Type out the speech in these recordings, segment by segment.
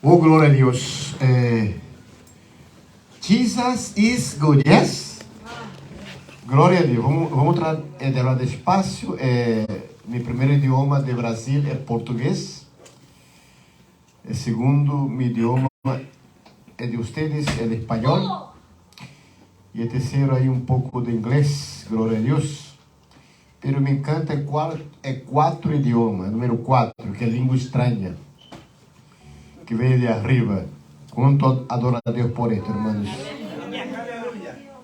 Oh, glória a Deus. Jesus is good, yes? Glória a Deus. Vamos falar despacio. Meu primeiro idioma de Brasil é português. O segundo, meu idioma é de vocês, é de espanhol. E o terceiro aí pouco de inglês, glória a Deus. Pero me encanta quatro idiomas, número 4, que é língua estranha, que veio de arriba. Quanto adoro a Deus por esto, hermanos.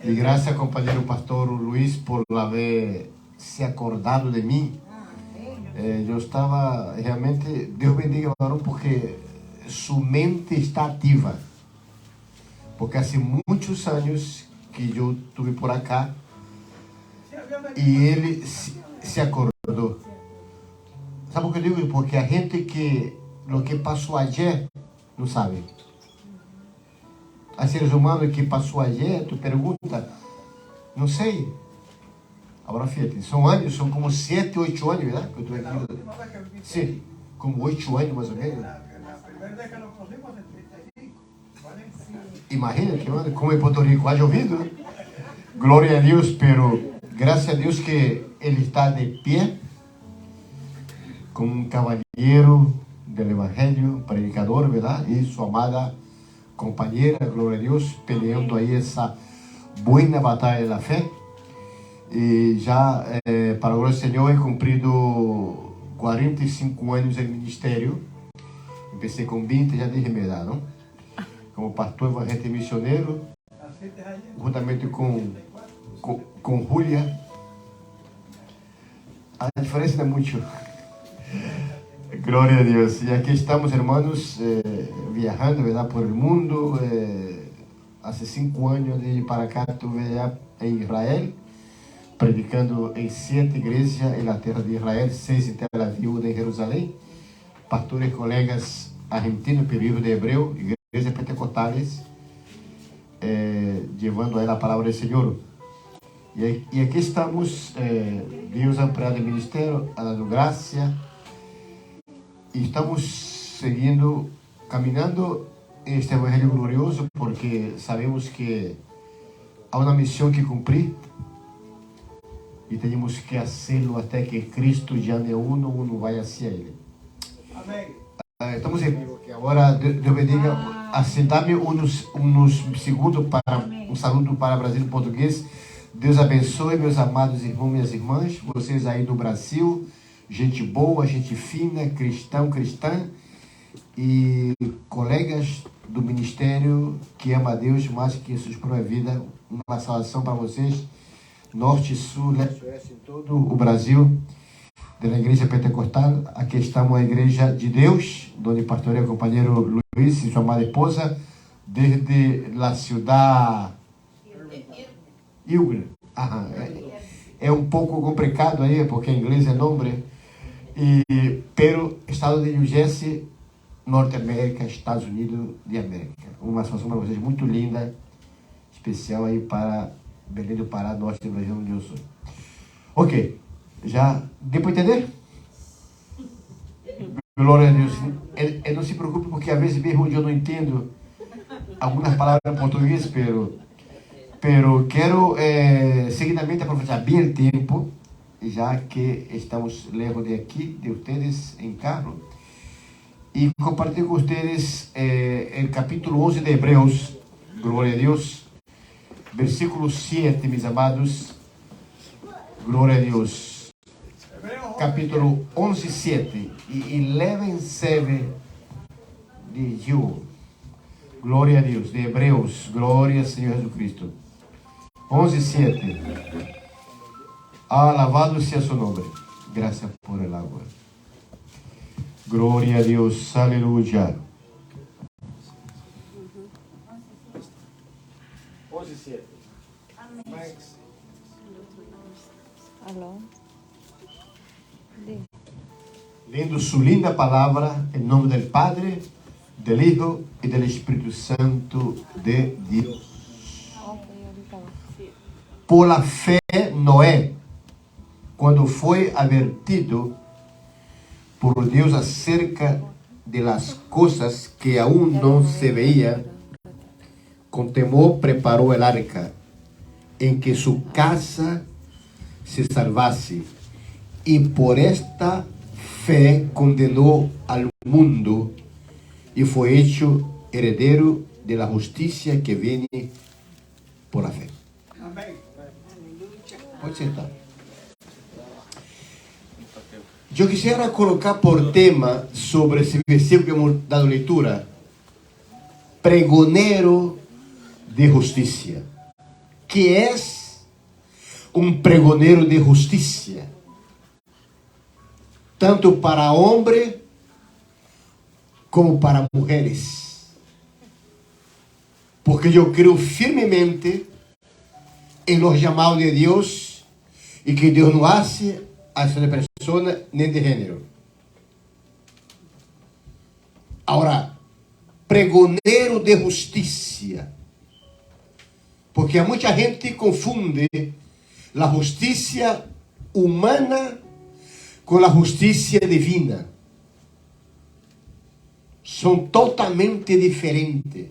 E graças, companheiro pastor Luiz, por haver se acordado de mim. Eu estava realmente, Deus bendiga, varão, porque sua mente está ativa. Porque há muitos anos que eu estive por acá e ele se acordou. Sabe o que eu digo? Porque a gente que o que passou ayer não sabe. Há seres humanos que passou ayer, tu pergunta, não sei. Agora, fíjate, são anos, são como 7, 8 anos, né? Que eu estou aqui. Sim, como 8 anos mais ou menos. Imagina, como em Porto Rico, haja ouvido. Glória a Deus, pero graças a Deus que ele está de pé, como um cavalheiro do Evangelho, predicador, verdade? E sua amada companheira, glória a Deus, peleando aí essa boa batalha da fé. E já, para a glória do Senhor, he cumprido 45 anos em ministério. Comecei com 20, já dije minha idade, não? Como pastor evangélico e missioneiro, juntamente com Júlia. A diferença não é muito. Glória a Deus. E aqui estamos, hermanos, viajando, verdade, por el mundo. Há 5 anos de para cá estive já em Israel, predicando em 7 igrejas na terra de Israel, 6 em Tel Aviv, em Jerusalém. Pastores, colegas argentinos, período de hebreu, igrejas pentecostais, levando a palavra do Senhor. E aqui estamos, Deus ampliado o ministério, dando graça, e estamos seguindo, caminhando este evangelho glorioso, porque sabemos que há uma missão que cumprir, e temos que fazê-lo até que Cristo llame a uno vai hacia Ele. Amém. Estamos em vivo aqui. Agora, Deus bendiga. Assim, dá-me uns segundos para um saludo para Brasil em português. Deus abençoe, meus amados irmãos e minhas irmãs, vocês aí do Brasil, gente boa, gente fina, cristão, cristã, e colegas do ministério que ama a Deus mais que suas próprias vidas. Uma salvação para vocês, norte, sul, leste, oeste, em todo o Brasil, da Igreja Pentecostal. Aqui estamos a Igreja de Deus, onde pastoreia o companheiro Luiz e sua amada esposa, desde a cidade Ilgra. É pouco complicado aí, porque em inglês é nome, pero estado de New Jersey, Norte América, Estados Unidos de América. Uma situação para vocês muito linda, especial aí para Belém do Pará, norte do Brasil, onde eu sou. Ok, já deu para entender? Glória a Deus. Não se preocupe, porque às vezes mesmo eu não entendo algumas palavras em português, pero quero seguidamente aproveitar bem o tempo, já que estamos lejos de aqui, de vocês, em carro, e compartilhar com vocês o capítulo 11 de Hebreus, glória a Deus, versículo 7, meus amados, glória a Deus, capítulo 11, 7, e 11, 7 de João, glória a Deus, de Hebreus, glória ao Senhor Jesus Cristo. 11, 7. Alabado seja seu nome. Graças por el agua. Glória a Deus. Aleluia. 11, 7. Amém. Alô. Lendo sua linda palavra, em nome do Padre, do Hijo e do Espírito Santo de Deus. Por la fé, Noé, quando foi advertido por Deus acerca de las cosas que aún no se veían, con temor preparó el arca, en que su casa se salvase, y por esta fe condenó al mundo y fue hecho heredero de la justicia que viene por la fe. Pode sentar. Yo quisiera colocar por tema sobre ese versículo que hemos dado lectura: pregonero de justicia. ¿Qué es un pregonero de justicia? Tanto para hombres como para mujeres. Porque yo creo firmemente en los llamados de Dios y que Dios no hace acepción de persona ni de género. Ahora, pregonero de justicia. Porque mucha gente confunde la justicia humana con la justicia divina. Son totalmente diferentes.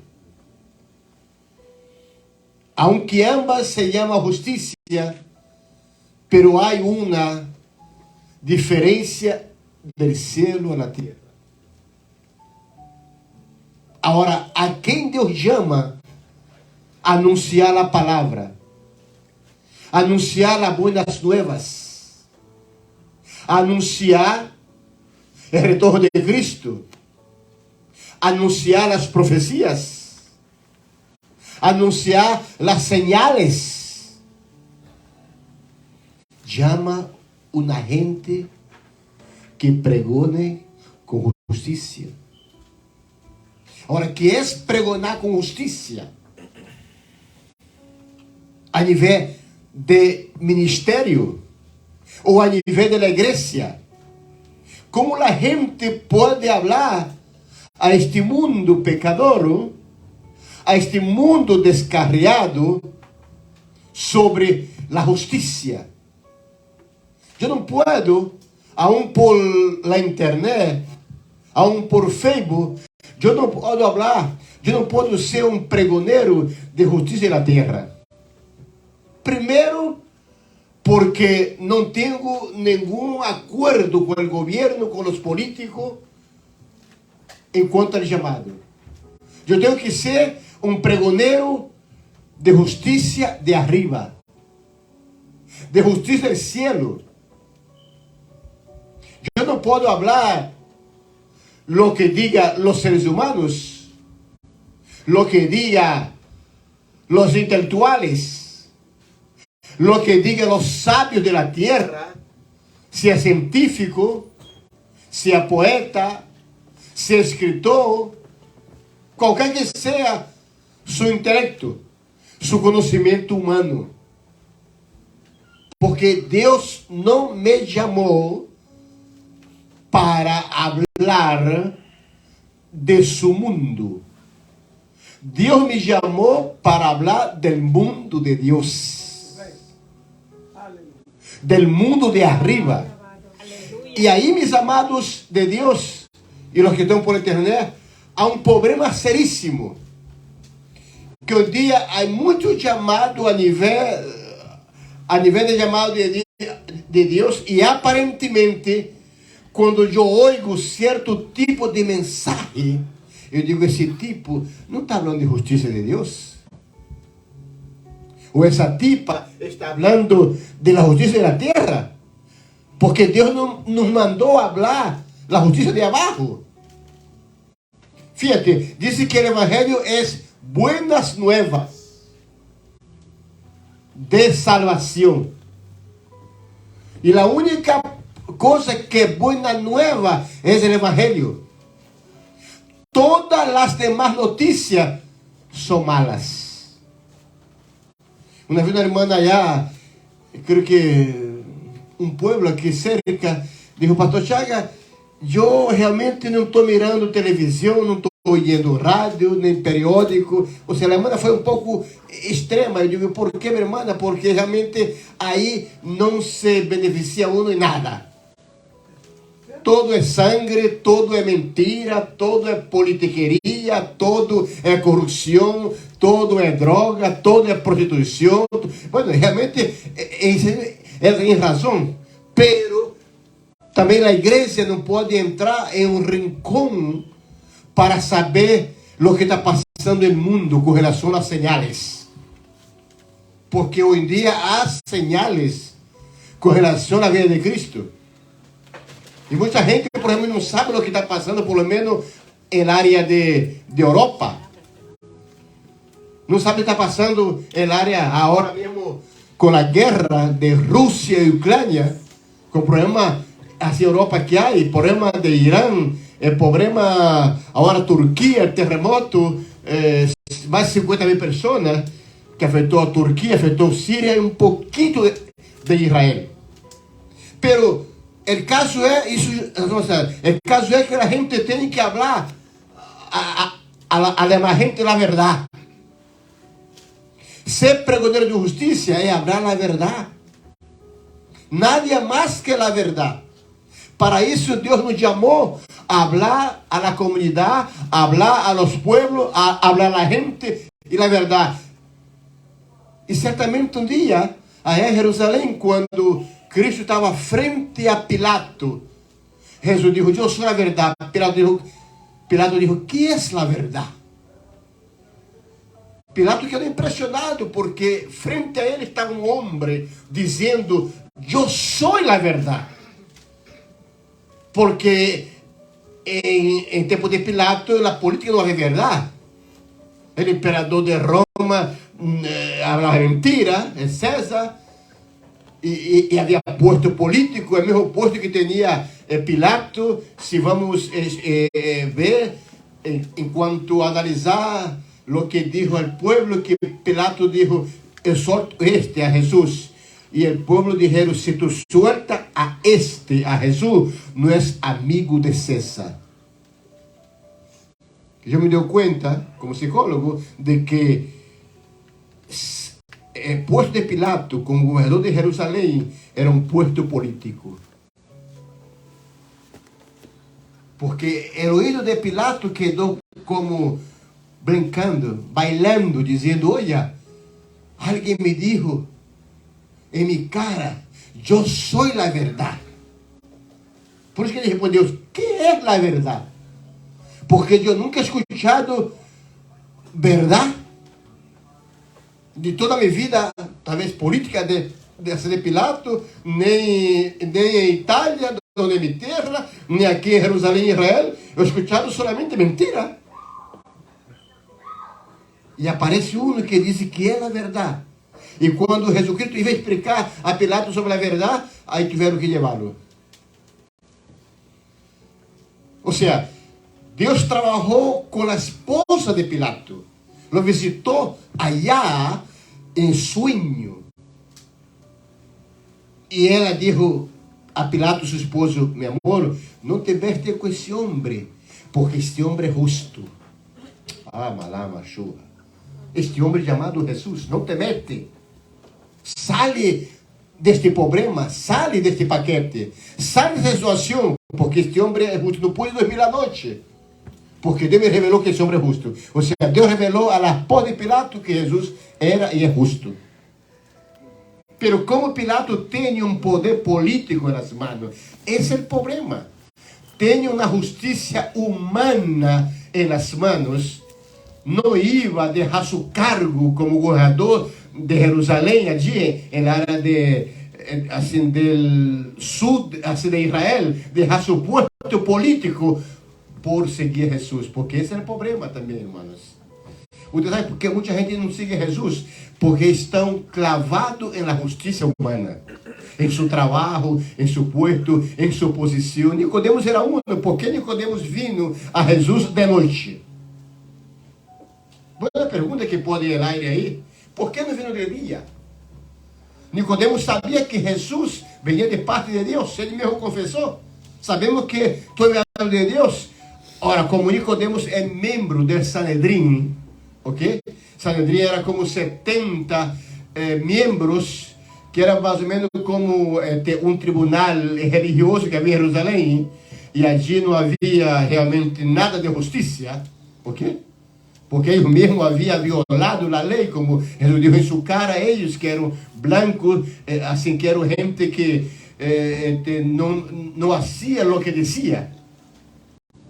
Aunque ambas se llaman justicia, pero hay una diferencia del cielo a la tierra. Ahora, ¿a quién Dios llama a anunciar la palabra? A anunciar las buenas nuevas. A anunciar el retorno de Cristo. A anunciar las profecías. A anunciar las señales. Llama una gente que pregone con justicia. Ahora, ¿qué es pregonar con justicia? A nivel de ministerio o a nivel de la iglesia. ¿Cómo la gente puede hablar a este mundo pecador, a este mundo descarriado, sobre la justicia? Yo no puedo, aún por la internet, aún por Facebook, yo no puedo hablar, yo no puedo ser un pregonero de justicia en la tierra. Primero, porque no tengo ningún acuerdo con el gobierno, con los políticos, en cuanto al llamado. Yo tengo que ser un pregonero de justicia de arriba, de justicia del cielo. Yo no puedo hablar lo que digan los seres humanos, lo que digan los intelectuales, lo que digan los sabios de la tierra, sea científico, sea poeta, sea escritor, cualquier que sea su intelecto, su conocimiento humano. Porque Dios no me llamó para hablar de su mundo. Dios me llamó para hablar del mundo de Dios. Del mundo de arriba. Y ahí, mis amados de Dios y los que están por internet, hay un problema serísimo. Que hoy día hay muchos llamados a nivel de llamado de Dios, y aparentemente, quando eu oigo certo tipo de mensagem, eu digo, esse tipo não está falando de justiça de Deus? Ou essa tipa está falando de la justiça da terra? Porque Deus não nos mandou falar la justiça de abaixo. Fíjate, dice que o evangelho é buenas nuevas de salvação. E a única cosa que es buena nueva es el evangelio. Todas las demás noticias son malas. Una vez una hermana allá, creo que un pueblo aquí cerca, dijo, Pastor Chaga, yo realmente no estoy mirando televisión, no estoy oyendo radio, ni periódico. O sea, la hermana fue un poco extrema. Yo digo, ¿por qué, mi hermana? Porque realmente ahí no se beneficia uno en nada. todo é sangue, todo é mentira, todo é politiqueria, todo é corrupção, todo é droga, todo é prostituição. Bueno, realmente ela tem razão, pero também a igreja não pode entrar em um rincão para saber o que está passando no mundo com relação a señales. Porque hoje em dia há señales com relação à vida de Cristo. E muita gente, por exemplo, não sabe o que está passando, por lo menos na área de Europa. Não sabe o que está passando na área agora mesmo com a guerra de Rússia e Ucrânia, com o problema assim Europa que há, problema de Irã, problema agora Turquia, terremoto, mais de 50 mil pessoas que afetou a Turquia, afetou a Síria e um pouquinho de Israel. Pero el caso es que la gente tiene que hablar a la demás gente la verdad. Ser pregonero de justicia es hablar la verdad. Nadie más que la verdad. Para eso Dios nos llamó a hablar a la comunidad, a hablar a los pueblos, a hablar a la gente y la verdad. Y ciertamente un día, allá en Jerusalén, cuando Cristo estava frente a Pilato, Jesus disse: eu sou a verdade. Pilato disse: que é a verdade? Pilato quedou impressionado, porque frente a ele estava um homem dizendo: eu sou a verdade. Porque em tempo de Pilato, a política não havia verdade. O imperador de Roma falava mentira, é César. E havia posto político, é o mesmo posto que tinha Pilato. Se vamos ver, enquanto analisar o que disse ao povo, que Pilato disse: exorto a Jesus. E o povo disseram: se tu suelta a Jesus, não és amigo de César. Eu me dei conta, como psicólogo, de que el puesto de Pilato como gobernador de Jerusalén era un puesto político. Porque el oído de Pilato quedó como brincando, bailando, diciendo: oye, alguien me dijo en mi cara, yo soy la verdad. Por eso que ele respondeu: ¿qué es la verdad? Porque yo nunca he escuchado verdad de toda a minha vida, talvez política de Pilato, nem em Itália, onde é minha terra, nem aqui em Jerusalém, Israel. Eu he escuchado solamente mentira. E aparece um que diz que é a verdade. E quando Jesus Cristo ia explicar a Pilato sobre a verdade, aí tiveram que levá-lo. Ou seja, Deus trabalhou com a esposa de Pilato. Lo visitou allá em sonho. E ela disse a Pilato, seu esposo: meu amor, não te metas com esse homem, porque este homem é justo. Malama, churra. Este homem chamado Jesus, não te metas. Sale deste problema, sale deste paquete, sale dessa situação, porque este homem é justo. Não pode dormir à noite. Porque Deus me revelou que esse homem é justo. Ou seja, Deus revelou a la esposa de Pilato que Jesus era e é justo. Pero como Pilato tem um poder político nas mãos, esse é o problema. Tem uma justiça humana nas mãos, não ia deixar seu cargo como governador de Jerusalém, allí, na área de, assim, do sul, assim, de Israel, deixar seu posto político por seguir Jesus, porque esse é o problema também, irmãos. Você sabe por que muita gente não segue Jesus? Porque estão clavados na justiça humana, em seu trabalho, em seu posto, em sua posição. Nicodemos era um. Por que Nicodemos vindo a Jesus de noite? Boa pergunta que pode ir lá aí. Por que não vindo de dia? Nicodemos sabia que Jesus vinha de parte de Deus. Ele mesmo confessou. Sabemos que tu enviado de Deus. Ora, como Nicodemos é membro do Sanedrim, ok? Sanedrim era como 70 membros, que era mais ou menos como um tribunal religioso que havia em Jerusalém. e allí não havia realmente nada de justiça, ok? Porque ele mesmo havia violado a lei, como Jesus disse em sua cara a eles, que eram blancos, assim, que eram gente que não hacía o que dizia,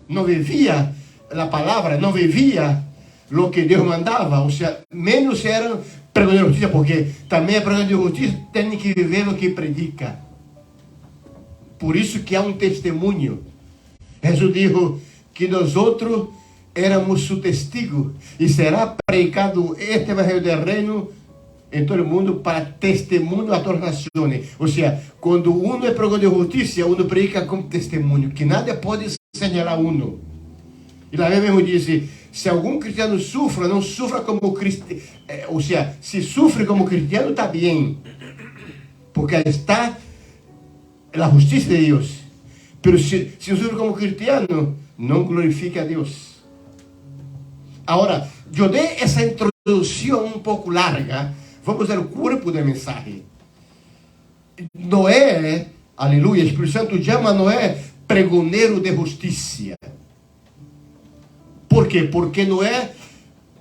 não vivia a palavra, não vivia o que Deus mandava, ou seja, menos eram pregadores de justiça, porque também a pregador de justiça tem que viver o que predica. Por isso que há um testemunho. Jesus disse que nós outros éramos su testigo e será predicado este evangelho do reino em todo o mundo para testemunho a todas as nações. Ou seja, quando uno é pregador de justiça, uno predica como testemunho, que nada pode señalar uno. E a Bíblia mesmo diz, se algum cristiano sufra, não sufra como cristiano, ou seja, se sofre como cristiano está bem, porque está a justiça de Deus. Mas se sofre como cristiano, não glorifica a Deus. Agora, eu dei essa introdução um pouco larga. Vamos ao corpo da mensagem. Noé, aleluia, o Espírito Santo chama Noé pregoneiro de justiça. Por quê? Porque Noé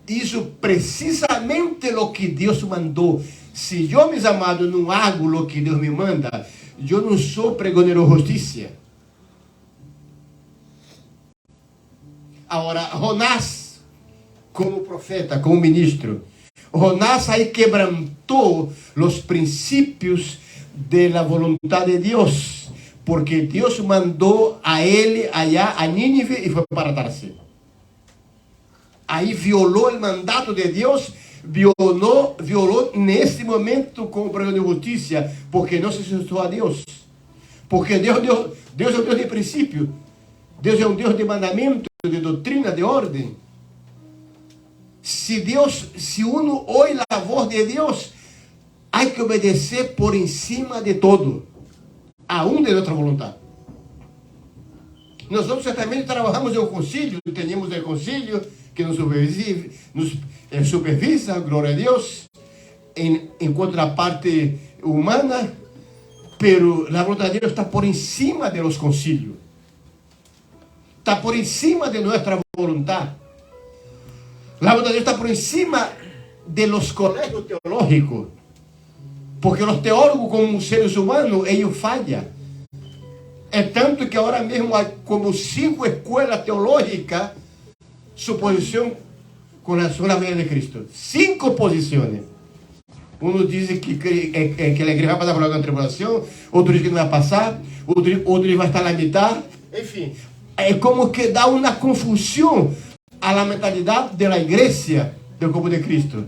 hizo precisamente o que Deus mandou. Se eu, meus amados, não hago o que Deus me manda, eu não sou pregoneiro de justiça. Agora, Jonás, como profeta, como ministro, Jonás aí quebrantou os princípios da vontade de Deus, porque Deus mandou a ele allá a Nínive e foi para Tarsis. Aí violou o mandato de Deus, violou nesse momento como pregador de justiça, porque não se sujeitou a Deus. Porque Deus é um Deus de princípio, Deus é um Deus de mandamento, de doutrina, de ordem. Se uno ouve a voz de Deus, há que obedecer por encima de todo, aún de outra vontade. Nós certamente trabalhamos em um concílio, temos o concílio que nos supervisa, glória a Deus, enquanto a parte humana, pero a vontade de Deus está por encima de los concílios, está por encima de nossa vontade. A vontade de Deus está por encima de los colégios teológicos, porque os teólogos, como seres humanos, ellos falham. É tanto que agora mesmo há como 5 escolas teológicas, su posição com relação à vida de Cristo. 5 posições. Um diz que a igreja vai passar por uma tribulação, outro diz que não vai passar, outro vai estar na metade. Enfim, é como que dá uma confusão a la mentalidade da igreja do corpo de Cristo.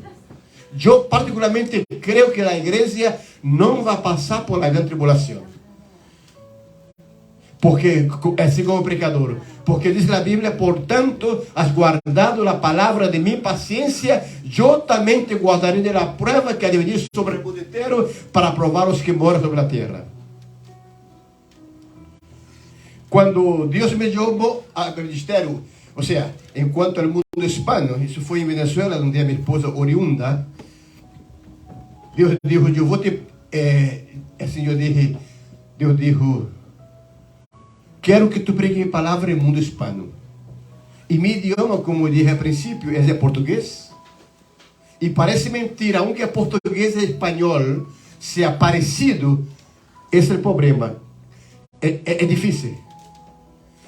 Eu particularmente creio que a igreja não vai passar por uma grande tribulação. Porque, assim como pecador, porque diz a Bíblia, portanto, has guardado a palavra de minha paciência, eu também te guardarei da prova que há de venir sobre o mundo inteiro para provar os que moram sobre a terra. Quando Deus me chamou ao ministério, ou seja, enquanto o mundo hispano, isso foi em Venezuela, onde a minha esposa oriunda, Deus dijo, eu vou te, assim eu disse, Deus dijo, quero que tu pregue minha palavra no mundo hispano. E meu idioma, como eu disse a princípio, é português. E parece mentira, aunque é português e espanhol, se é parecido, esse é o problema. É difícil.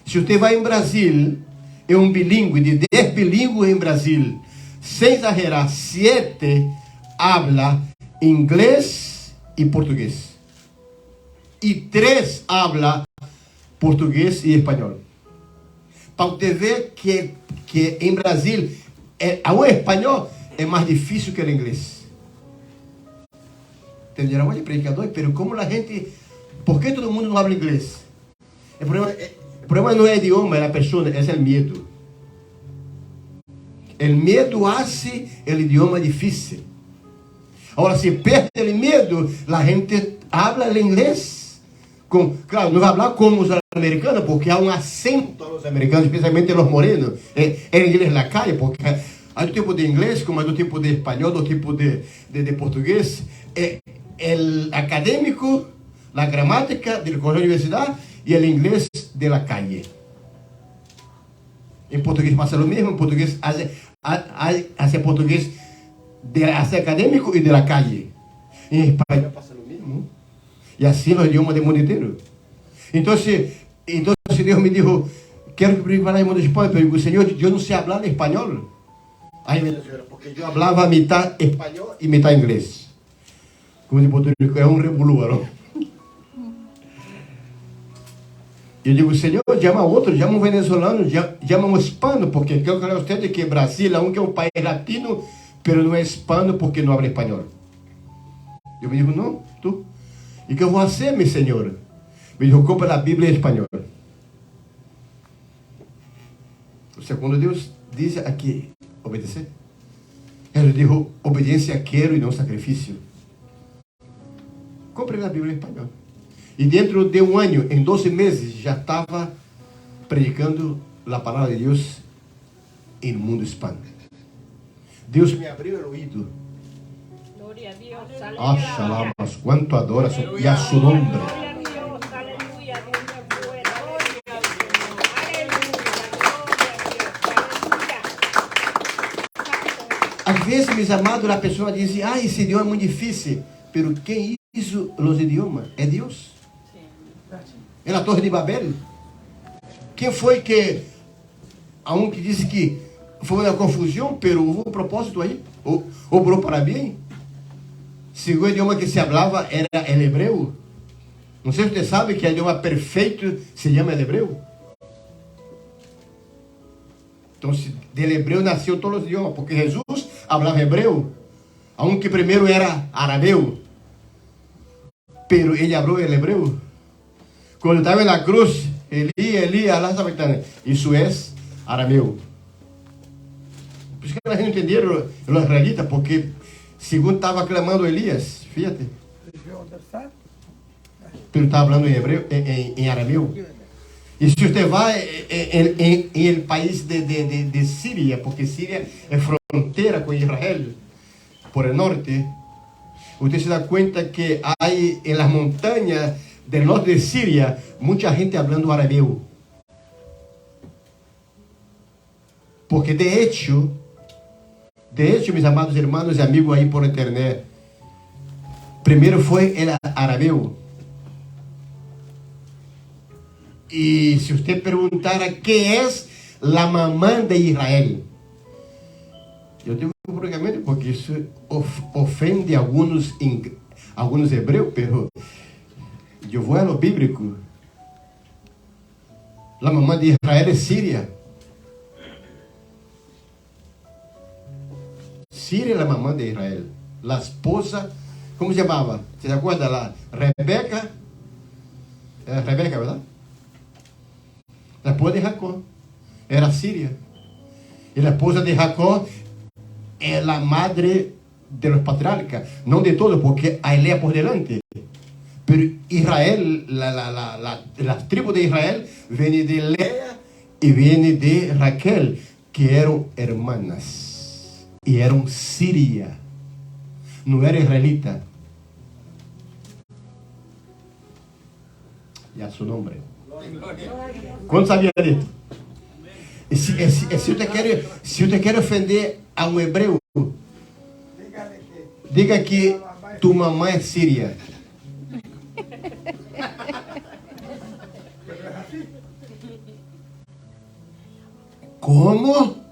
Se você vai em Brasil, é um bilíngue, de 10 bilíngues em Brasil, sem exagerar, 7 habla inglês e português. E 3 habla português e espanhol. Para você ver que em Brasil, o espanhol é mais difícil que o inglês. Entenderam? Olha, predicador, mas como a gente... Por que todo mundo não habla inglês? O problema não é o idioma, é a pessoa, é o medo. O medo faz o idioma difícil. Agora, se perde o medo, a gente habla o inglês. Claro, não vai falar como os americanos, porque há um acento nos americanos, especialmente nos morenos, em inglês na calle, porque há do tipo de inglês, como há do tipo de espanhol, do tipo de português, o acadêmico, a gramática do colégio de universidade, e o inglês de la calle. Em português passa o mesmo, em português hace português hace acadêmico e de la calle. Em espanhol passa o mesmo. E assim os idiomas do mundo inteiro. Então, Deus me disse, quero que falar em mundo espanhol. Eu digo, Senhor, eu não sei falar espanhol. Aí me disse, porque eu falava metade espanhol e metade inglês. Como de português, é um revolú, não? Eu digo, Senhor, chama outro, chama um venezuelano, chama um hispano, porque quero falar a você que Brasil é um país latino, mas não é hispano porque não habla espanhol. Eu me digo, não, tu. E que eu vou fazer, meu Senhor? Me dijo, compra a Bíblia em espanhol. O segundo Deus diz aqui, obedecer. Ele disse, obediência quero e não sacrifício. Compre a Bíblia em espanhol. E dentro de um ano, em 12 meses, já estava predicando a palavra de Deus em mundo hispano. Deus me abriu o ouvido. Gloria a Dios. Alabas, quanto adora e a su nombre. Gloria a Dios. Aleluya. Dios es bueno. Gloria al Señor. Aleluya. Aleluya. Às vezes, meus amados, a pessoa diz, esse idioma é muito difícil. Pero quem hizo os idiomas? É Deus. É na Torre de Babel. Quem foi que... Há um que disse que foi uma confusão, pero houve um propósito aí. Obrou para bem. Segundo idioma que se falava era o hebreu. Não sei se você sabe que o idioma perfeito se chama hebreu. Então, del hebreu nasceu todos os idiomas, porque Jesus falava hebreu. Há um que primeiro era arameu, pero ele falou el hebreu. Quando estava na cruz, Eli, Alá sabetana. Isso é arameu. Por isso que eles não entenderam os israelitas, porque segundo estava clamando Elias, fíjate. Pero estava falando em hebreu, em arameu. E se você vai em país de Síria, porque Síria é fronteira com Israel, por el norte, usted se da cuenta que hay en las montañas del norte de Siria mucha gente hablando arameo. Porque de hecho, mis amados hermanos y amigos ahí por internet, primero fue el arameo. Y si usted preguntara qué es la mamá de Israel, eu digo públicamente porque isso ofende alguns hebreus, pero eu vou ao bíblico. A mamãe de Israel é Síria. Síria é a mamãe de Israel. A esposa, como se chamava? Você se acorda lá? Rebeca. É Rebeca, verdade? A esposa de Jacó. Era Síria. E a esposa de Jacó é a madre de los patriarcas, não de todos, porque a Lea por delante. Pero Israel, la tribu de Israel, vem de Lea e vem de Raquel, que eram hermanas e eram síria, não era israelita. E a seu nome. Quantos sabiam disso? Se você quer ofender a um hebreu, diga que tu mamãe é síria. Como?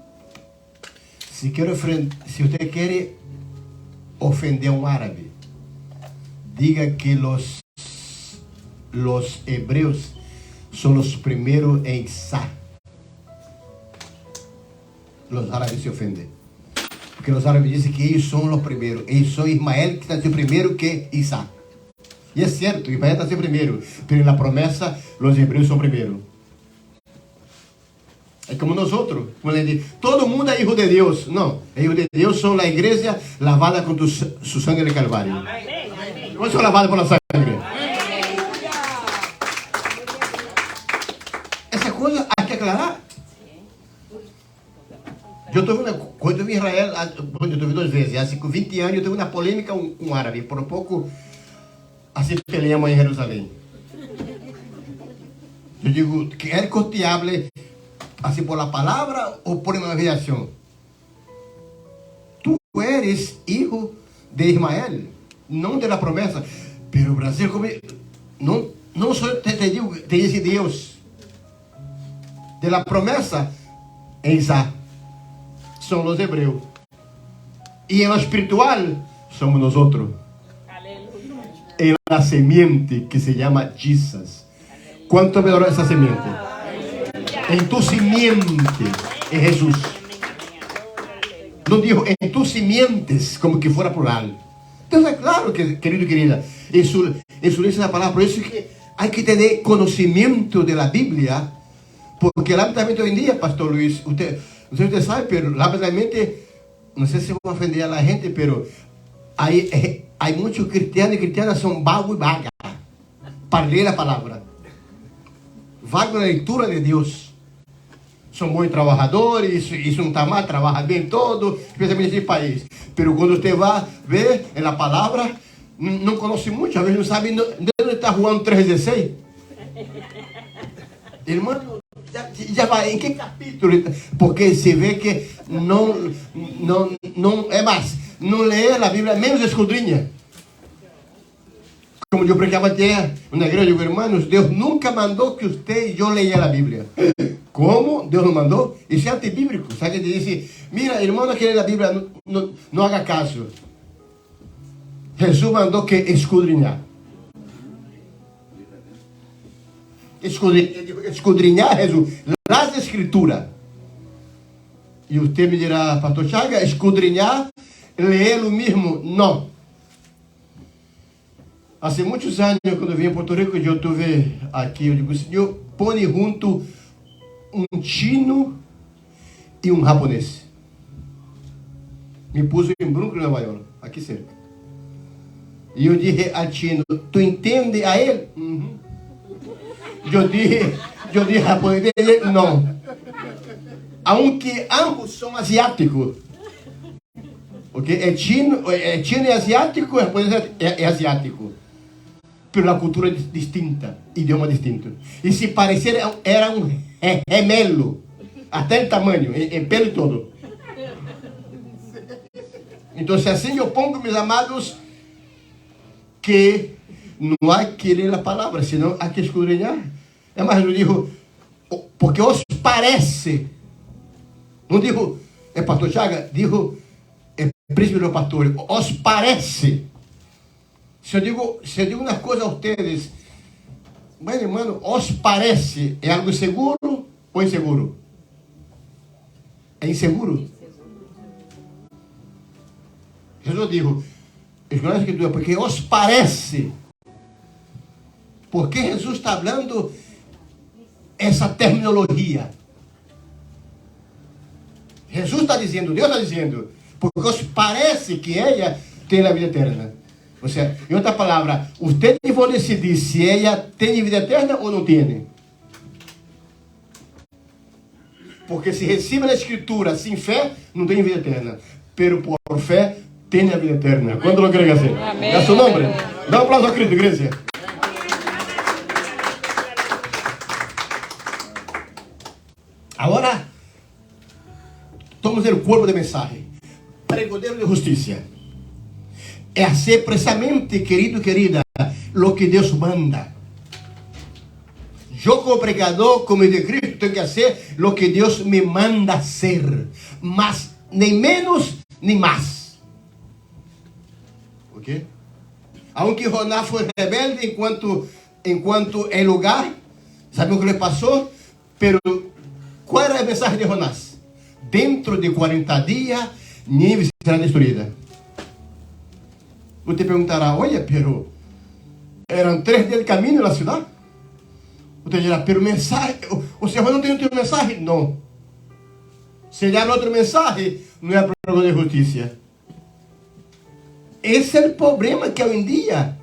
Se você quer ofender um árabe, diga que los hebreus são os primeiros em Isá. Os árabes se ofendem. Porque os árabes dizem que eles são os primeiros. Eles são Ismael que nasceu primeiro que Isaac. E é certo, Ismael nasceu primeiro. Mas na promessa, os hebreus são primeiro. É como nós outros. Como ele diz, todo mundo é filho de Deus. Não, filhos de Deus são a igreja lavada com su sangue de Calvário. Não são lavados por la sangre. Essa coisa há que aclarar. Eu tive quando eu vi Israel, eu tive 2 vezes, há 20 anos eu tive uma polêmica com um árabe, por pouco assim peleamos em Jerusalém. Yo digo, ¿quieres que te hable así por la palabra o por imaginación? Tú eres hijo de Ismael, no de la promesa. Pero Brasil, no solo te digo, te dice Dios. De la promesa en Isaac son los hebreos. Y en lo espiritual somos nosotros. Aleluya. En la semiente que se llama Jesus. ¿Cuánto me esa semiente? En tu simiente es Jesús. No dijo en tus simientes, como que fuera plural. Entonces, claro que, querido y querida, eso dice la palabra. Por eso es que hay que tener conocimiento de la Biblia. Porque lamentablemente hoy en día, Pastor Luis, usted sabe, pero lamentablemente, no sé si voy a ofender a la gente, pero hay muchos cristianos y cristianas son vagos y vagas para leer la palabra. Vago na leitura de Deus. São bons trabalhadores, isso não está mal, trabalha bem todo, especialmente nesse país. Pero quando você vai ver na palavra, não conhece muito, às vezes não sabe onde está João 3,16. Irmão, já vai, em que capítulo? Porque se vê que não é mais, não lê a Bíblia, menos escudrinha. Como eu pregava até na igreja, eu digo, irmãos, Deus nunca mandou que você e eu leia a Bíblia. Como? Deus não mandou? Isso é antibíblico. Sabe que diz, mira, irmão, não quer ler a Bíblia, não haga caso. Jesus mandou que escudrinhar. Escudrinhar, Jesus, las Escrituras. E você me dirá, Pastor Chaga, escudrinhar, ler o mesmo? Não. Há muitos anos, quando eu vim a Porto Rico, eu estive aqui, eu digo, Senhor, põe junto um chino e um japonês. Me pus em Brooklyn, Nova York, aqui cerca. E eu disse ao chino, tu entende a ele? Uhum. Eu disse japonês, não. Aunque ambos são asiáticos. Porque é chino é asiático, o japonês é asiático. Pero a cultura é distinta, idioma distinto. E se parecer, era um gemelo, até o tamanho, em pelo e todo. Então, assim eu pongo, meus amados, que não há que ler a palavra, senão há que escudrinhar. É mais, eu digo, porque os parece. Não digo, é pastor Chaga, digo, é príncipe do pastor, os parece. Se eu digo uma coisa a vocês, mas irmão, os parece, é algo seguro ou inseguro? É inseguro. Jesus dijo, escuta a escritura, porque os parece. Porque Jesus está falando essa terminologia. Jesus está dizendo, Deus está dizendo, porque os parece que ela tem a vida eterna. Ou seja, em outra palavra, vocês vão decidir se ela tem vida eterna ou não tem. Porque se recebe a escritura sem fé, não tem vida eterna. Pero por fé, tem a vida eterna. Quando lo creem assim? Amém. É seu nome? Dá um aplauso ao Cristo, igreja. Agora, vamos ver o corpo da mensagem. Pregoneiro de justiça. É ser precisamente, querido e querida, o que Deus manda. Eu como pregador, como de Cristo, tenho que fazer o que Deus me manda ser. Mas nem menos, nem mais. Ok? Aunque Jonás foi rebelde enquanto em lugar, sabe o que lhe passou? Pero qual era a mensagem de Jonás? Dentro de 40 dias, Nínive será destruída. Você perguntará, olha, pero eram 3 dias de caminho na cidade? Você dirá, pero mensagem, o Senhor não tem outra mensagem? Não. Se ele abre outra mensagem, não é a prova de justiça. Esse é o problema que hoje em dia,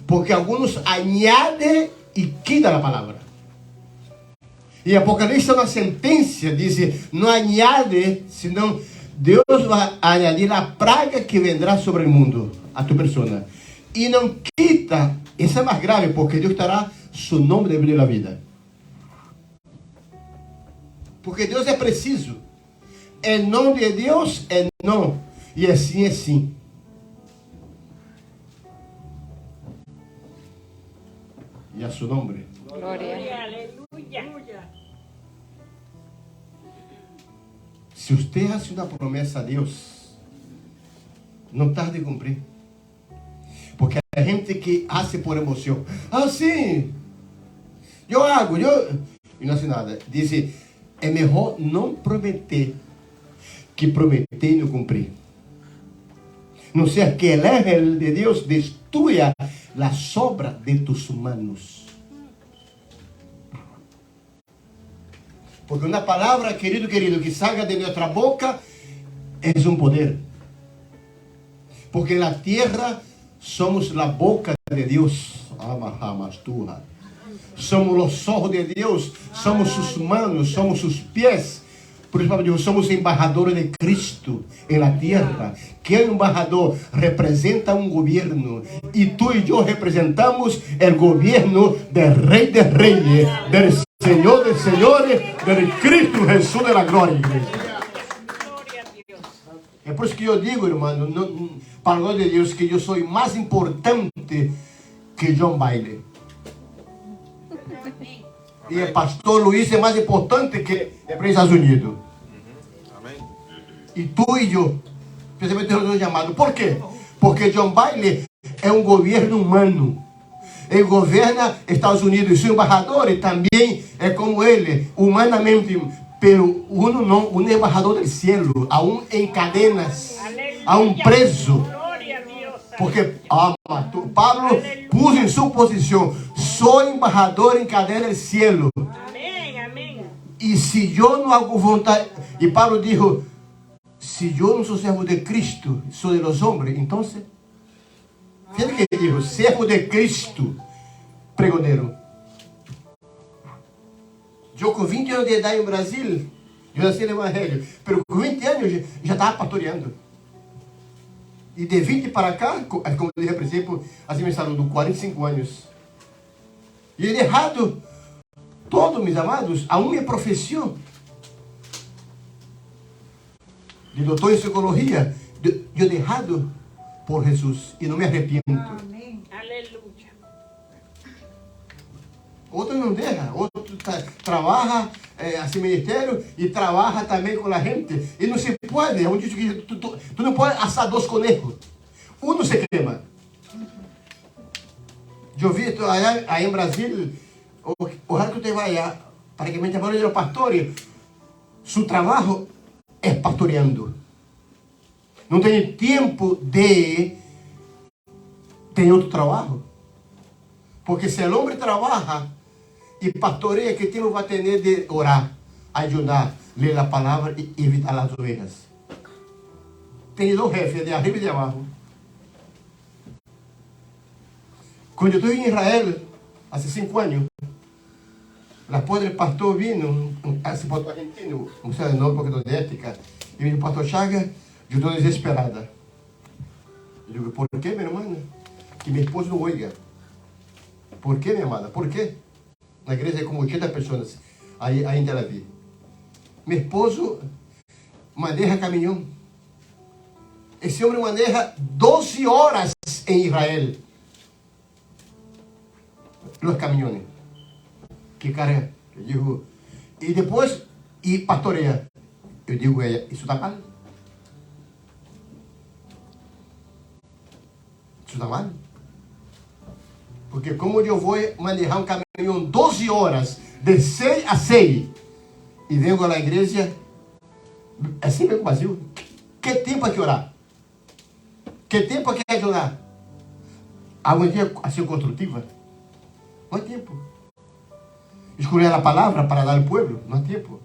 porque alguns añadem e quitam a palavra. E Apocalipse é uma sentença, diz, não añade, senão Deus vai añadir a praga que vendrá sobre o mundo, a tu persona. E não quita, isso é mais grave, porque Deus estará seu nome de vida. Porque Deus é preciso. É não de Deus, é não. E assim é sim. E a seu nome. Glória, aleluia. Se você hace uma promessa a Deus, não tarde em cumprir. Porque a gente que hace por emoção. Ah, sim. Eu hago, e não hace nada. Diz, é melhor não prometer que prometer e não cumprir. Não ser que el ángel de Deus destrua a sobra de tus manos. Porque uma palavra, querido, que salga de nossa boca é um poder. Porque na terra somos a boca de Deus. Somos os ojos de Deus, somos sus manos, somos sus pies. Por isso, Deus, somos embaixadores de Cristo na terra. Que é embaixador representa um governo. E tu e eu representamos o governo do Rei de Reis, do Senhor de Senhores, do Cristo Jesus de la glória, igreja. É por isso que eu digo, irmão, para a glória de Deus, que eu sou mais importante que John Bailey. E o pastor Luiz é mais importante que os Estados Unidos. Amém. E tu e eu, precisamente o chamado. Por quê? Porque John Bailey é um governo humano. Ele governa Estados Unidos e seu embaixador também é como ele, humanamente, pero uno não, um embaixador do céu, a um em cadenas, a um preso. Porque Pablo pôs em sua posição, sou embaixador em cadeia do céu. Amém, amém. E se eu não hago vontade, e Pablo dijo, se eu não sou servo de Cristo, sou de los hombres, então, fíjate que dijo, servo de Cristo, pregoneiro. Eu com 20 anos de idade em Brasil, eu nasci no Evangelho, mas com 20 anos já estava pastoreando. E de 20 para cá, como eu disse a princípio, assim me saludo, 45 anos. E ele errado, todos, meus amados, a minha profissão de doutor em psicologia, eu errado por Jesus e não me arrependo. Amém. Aleluia. Outro não deixa, outro trabalha assim ministério e trabalha também com a gente. E não se pode, é um diz que tu não pode assar 2 conejos. Um se queima. Eu vi aí em Brasil, o raro que você vai lá, praticamente a maioria dos pastores, seu trabalho é pastoreando. Não tem tempo de ter outro trabalho. Porque se o homem trabalha e pastoreia, que tempo vai ter de orar, ajudar, ler a palavra e evitar as ovelhas? Tem 2 jefes, de arriba e de abaixo. Quando eu estou em Israel, há 5 anos, a esposa do pastor vino, esse pastor argentino, não sei o nome porque estou de ética, e me disse, pastor Chaga, eu estou desesperada. Eu digo, por que, minha irmã? Que minha esposa não oiga. Por que, minha amada? Por quê? Na igreja é como 80 pessoas aí em Tel Aviv. Meu esposo maneja caminhão. Esse homem maneja 12 horas em Israel. Os caminhões. Que cara, eu digo, e depois, e pastoreia. Eu digo, isso está mal? Isso está mal? Porque como eu vou manejar um caminhão 12 horas, de 6 a 6, e venho à igreja, é sempre vazio. Que tempo é que orar? Que tempo é que orar? Algum dia assim construtiva? Não há tempo. Escolher a palavra para dar ao povo? Não há tempo.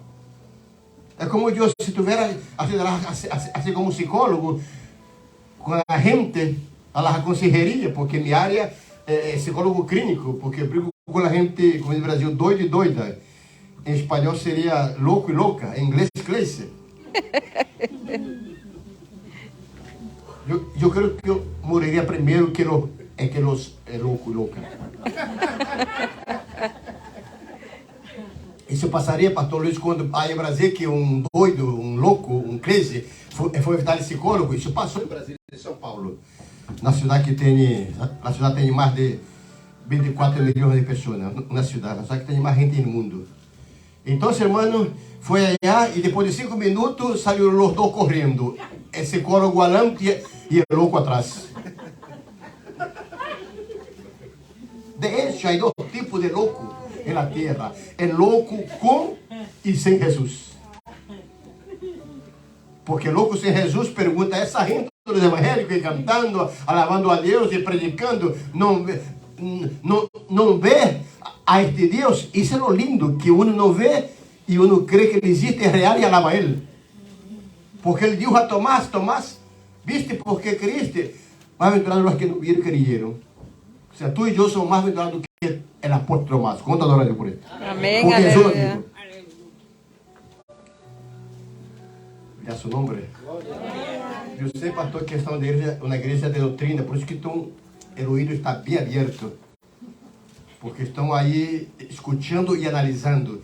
É como eu, se tiver assim como psicólogo, com a gente, a consejeria, porque minha área é psicólogo clínico, porque eu brigo com a gente, como no Brasil, doido e doida. Em espanhol seria louco e louca, em inglês, classe. Eu creio que eu morreria primeiro que los louco e louca. Isso passaria, pastor Luiz, quando aí em Brasília que um doido, um louco, um crazy, foi visitar psicólogo. Isso passou em Brasília e São Paulo. Na cidade tem mais de 24 milhões de pessoas, na cidade que tem mais gente no mundo. Então, hermano, foi allá e depois de 5 minutos saíram os dois correndo. O psicólogo adelante e o louco atrás. De hecho, hay dos tipos de louco en la tierra: el loco con y sin Jesús. Porque louco sem Jesus pergunta: essa gente dos evangélicos cantando, alabando a Deus e predicando, não vê a este Deus? Isso é o lindo, que uno não vê e uno crê que ele existe, é real e alaba a ele. Porque ele disse a Tomás: Tomás, viste porque creíste, mas bem-aventurados os que não viram, creyeron. O sea, tú y yo somos más bendecidos que el apóstol Tomás. ¿Cuánto adoran a Dios por esto? Amén, Porque Jesús lo aleluya. dijo. Ya su nombre. Yo sé, pastor, que estamos en una iglesia de doctrina, por eso que el oído está bien abierto. Porque estão aí escutando e analisando.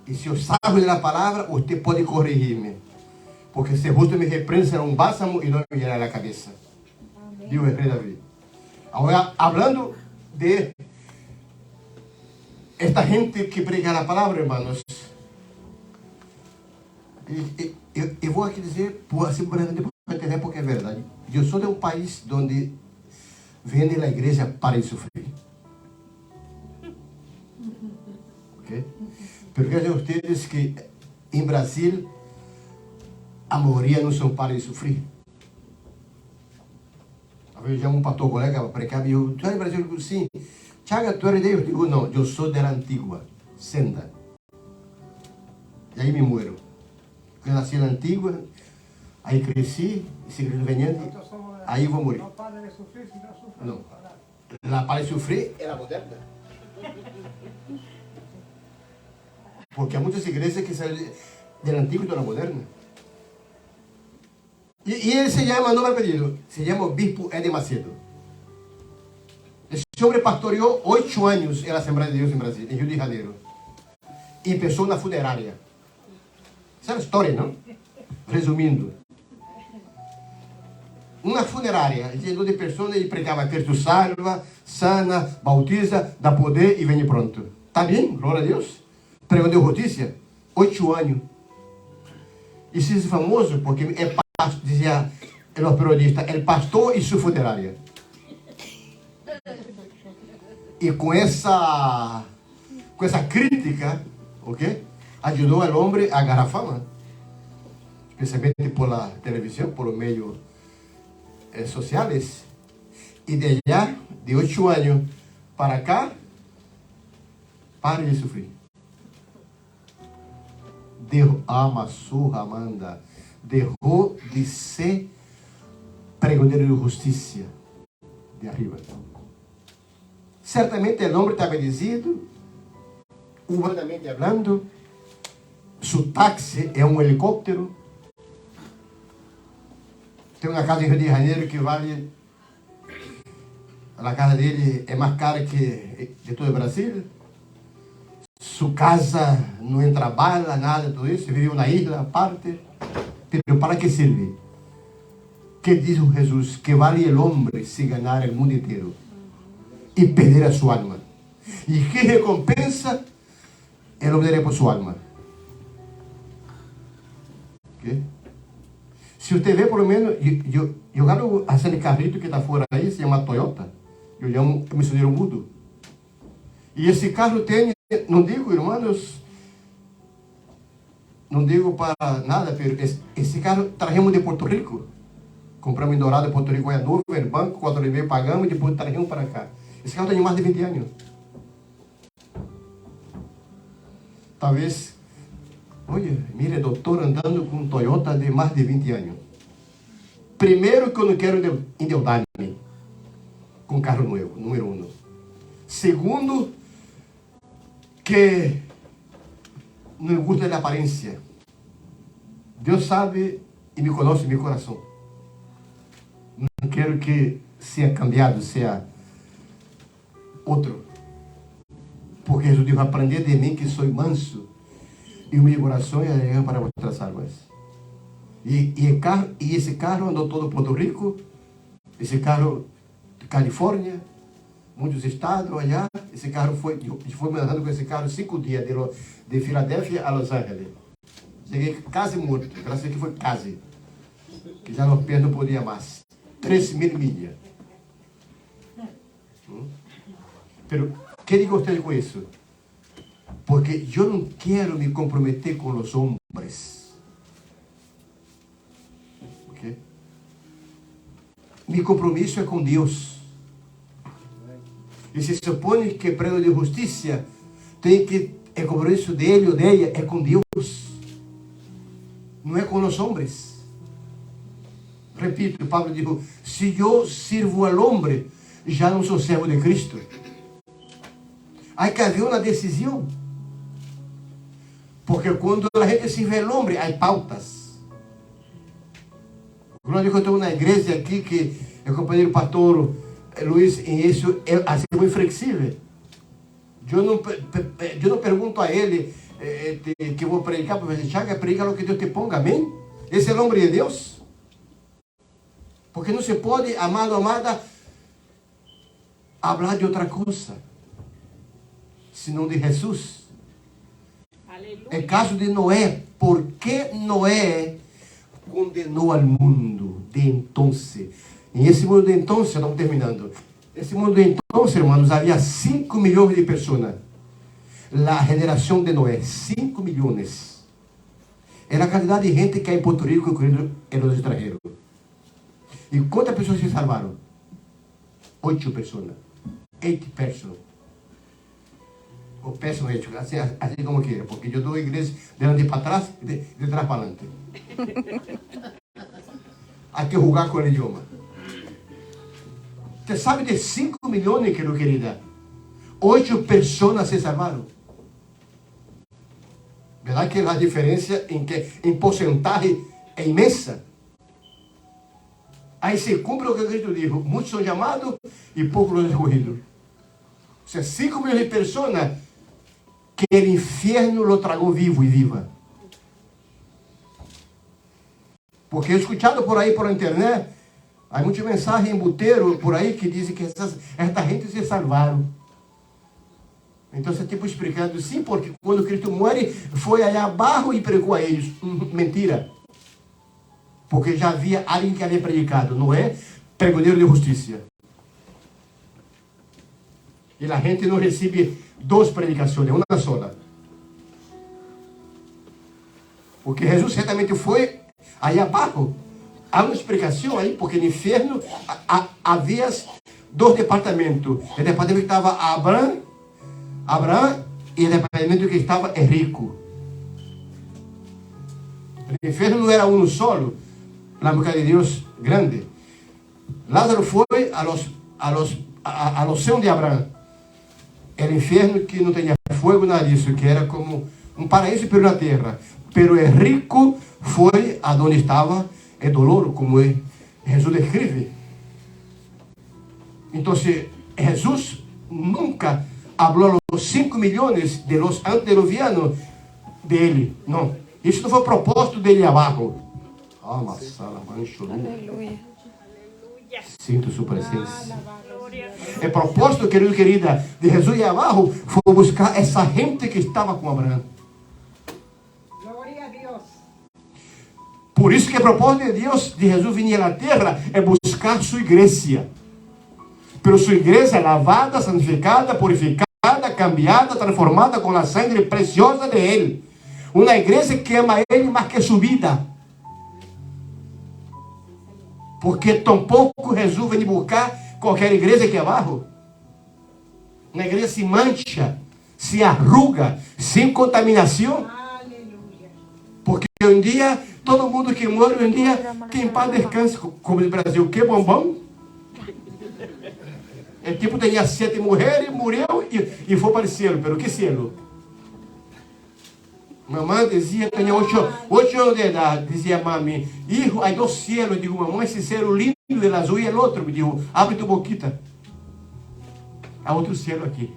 E se eu salgo da palavra, você pode corrigir-me. Porque se justo me repreende, será um bálsamo e não me irá na cabeça. Diz o rei Davi. Agora, hablando de esta gente que prega a palavra, hermanos, eu vou aqui dizer, assim, para entender porque é verdade. Eu sou de um país onde vende a igreja para sofrer. Ok? Porque de vocês que em Brasil a maioria não são para sofrer. Eu chamo um pastor colega para pregar e eu, tu é do Brasil? Eu digo, sim. Chaga, tu é de Deus? Eu digo, não, eu sou da Antigua, senda. E aí me muero. Eu nasci na Antigua, aí cresci, e segui veniendo, aí vou morrer. Não. La para sofrer é a moderna. Porque há muitas igrejas que saem da Antigua e da moderna. E ele se chama, não é pedido, se chama Bispo Ed Macedo. Esse homem pastoreou 8 anos na Assembleia de Deus em Brasil, em Rio de Janeiro. E começou na funerária. Essa é a história, não? Resumindo. Uma funerária, cheio de pessoas, e pregava Cristo salva, sana, bautiza, dá poder e vem pronto. Tá bem? Glória a Deus. Pregou de notícia, 8 anos. E se é famoso porque dizia o periodista, el pastor e sua funerária. E com essa crítica, ok, ajudou o homem a agarrar fama, especialmente por la televisão, por os meios sociais. E de allá, de 8 anos para cá, pare de sofrer. Deus ama sua Amanda. Deixou de ser pregoneiro de justiça de arriba. Certamente o homem está bendecido, humanamente falando, seu táxi é um helicóptero. Tem uma casa em Rio de Janeiro que vale, a casa dele é mais cara que de todo o Brasil. Sua casa não entra bala, nada, tudo isso. Vive na ilha, à parte. Pero para que serve? Que diz Jesus? Que vale o homem se ganhar o mundo inteiro e perder a sua alma. E que recompensa o homem dará por sua alma? Okay? Se você vê, pelo menos, eu quero aquele carrito que está fora aí, se chama Toyota. Eu chamo missioneiro mudo. E esse carro tem, não digo, irmãos, não digo para nada, mas esse carro trajemos de Porto Rico. Compramos em Dourado, Porto Rico, é novo, no banco, 4,5 pagamos e depois trajemos para cá. Esse carro tem mais de 20 anos. Talvez, olha, mire, doutor andando com um Toyota de mais de 20 anos. Primeiro que eu não quero endeudar-me com carro novo, número 1. Segundo, que não me gusta da aparência. Deus sabe e me conhece meu coração. Não quero que seja cambiado, seja outro. Porque Jesus diz, aprender de mim que sou manso e o meu coração é para vossas almas. E esse carro andou todo Porto Rico, esse carro de Califórnia, muitos estados allá. Esse carro foi mandando com esse carro 5 dias de Filadélfia a Los Angeles. Cheguei quase morto, graças a Deus que foi quase. Que já no pé não podia mais. 3.000 milhas. Pero, ¿qué digo usted com isso? Porque eu não quero me comprometer com os homens. Okay? Mi compromisso é com Deus. E se supõe que preso de justiça tem que o compromisso dele ou dela é com Deus, não é com os homens. Repito, Pablo dijo: se eu sirvo ao homem, já não sou servo de Cristo. Há que haver uma decisão. Porque quando a gente sirve ao homem, há pautas. Quando eu estou na igreja aqui, que o companheiro pastor Luiz, em isso é assim muito flexível. Eu não pergunto a ele que vou predicar, para você Chaga, predica o que Deus te ponga, amém? Esse é o nome de Deus. Porque não se pode, amado, amada, falar de outra coisa, senão de Jesus. Aleluia. É caso de Noé. Por que Noé condenou ao mundo de então? Em esse mundo de então, estamos terminando. Nesse mundo de então, hermanos, havia 5 milhões de pessoas. A geração de Noé, 5 milhões. Era a quantidade de gente que há em Porto Rico, incluindo os estrangeiros. E quantas pessoas se salvaram? 8 pessoas. 8 pessoas. Ou pessoas, assim como queira, porque eu dou a igreja de frente para trás e de trás para adelante. Há que julgar com o idioma. Você sabe de 5 milhões, querida? 8 pessoas se salvaram. Verdade que a diferença em porcentagem é imensa. Aí se cumpre o que Cristo disse: muitos são chamados e poucos são escolhidos. Ou seja, 5 milhões de pessoas que o inferno lo tragou vivo e viva. Porque eu escutado por aí, por internet, há muitas mensagens em buteiro por aí que dizem que essa gente se salvaram. Então você tipo explicando, sim, porque quando Cristo morre, foi allá abaixo e pregou a eles. Mentira. Porque já havia alguém que havia predicado, não é? Pregoneiro de justiça. E a gente não recebe 2 predicações, uma só. Porque Jesus certamente foi aí abaixo. Há uma explicação aí, porque no inferno havia 2 departamentos. O departamento que estava Abraão e o departamento que estava rico. O inferno não era um solo, a boca de Deus grande. Lázaro foi a loção de Abraão. Era inferno que não tinha fogo, nada disso, que era como um paraíso pero na terra. Pero o rico foi aonde estava o dolor, como Jesus descreve. Então, Jesus nunca falou a los 5 milhões de los antediluvianos dele. Não. Isso não foi o propósito dele abaixo. Aleluia. Sinto sua presença. O propósito, querida, de Jesus e abaixo foi buscar essa gente que estava com Abraão. Glória a Deus. Por isso que o propósito de Deus, de Jesus vir à terra, é buscar sua igreja. Pero sua igreja lavada, santificada, purificada, cambiada, transformada com a sangue preciosa de Ele. Uma igreja que ama Ele mais que sua vida. Porque tampouco Jesus vem buscar qualquer igreja aqui abaixo. Uma igreja se mancha, se arruga, sem contaminação. Aleluia. Porque um dia, todo mundo que morre, um dia, tem paz e descanso. Como no Brasil, que bombom? É tipo, tinha 7 mulheres, morreu e foi para o céu. Pero que céu? Mamãe dizia, tinha 8 anos de idade, dizia mami, hijo, há 2 céus. Eu digo, mamãe, esse céu lindo del azul e o outro. Me digo, abre tu boquita. Há outro céu aqui.